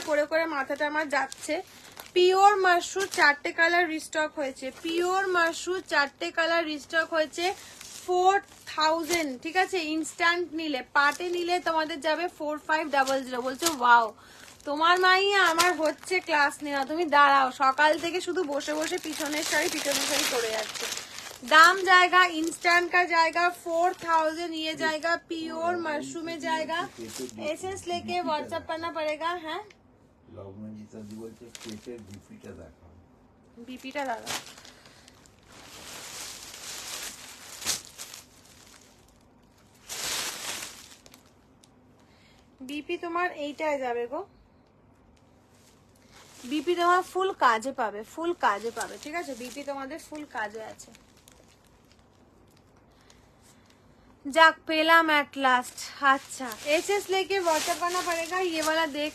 করে করে মাথাটা আমার যাচ্ছে। পিওর মাশরুম 4টে কালার রিস্টক হয়েছে, পিওর মাশরুম 4টে কালার রিস্টক হয়েছে 4000, ঠিক আছে। ইনস্ট্যান্ট নিলে, পাটে নিলে তোমাদের যাবে 4500। বলছো ওয়াও, তোমার মাইয়া আমার হচ্ছে ক্লাস নেওয়া। তুমি দাঁড়াও, সকাল থেকে শুধু বসে বসে পিছনের শাড়ি করে যাচ্ছে। दाम जाएगा, इंस्टेंट का जाएगा 4000, ये जाएगा प्योर मशरूम में जाएगा। एसएस लेके व्हाट्सएप करना पड़ेगा। है बीपीটা দাদা बीपी তোমার এইটাই যাবে গো। बीपी তোমার ফুল কাজে পাবে, ফুল কাজে পাবে, ঠিক আছে। बीपी তোমাদের ফুল কাজে আছে। जाक पेलाम एट लास्ट। अच्छा एसएस लेके व्हाट्सएप करना पड़ेगा। ये वाला देख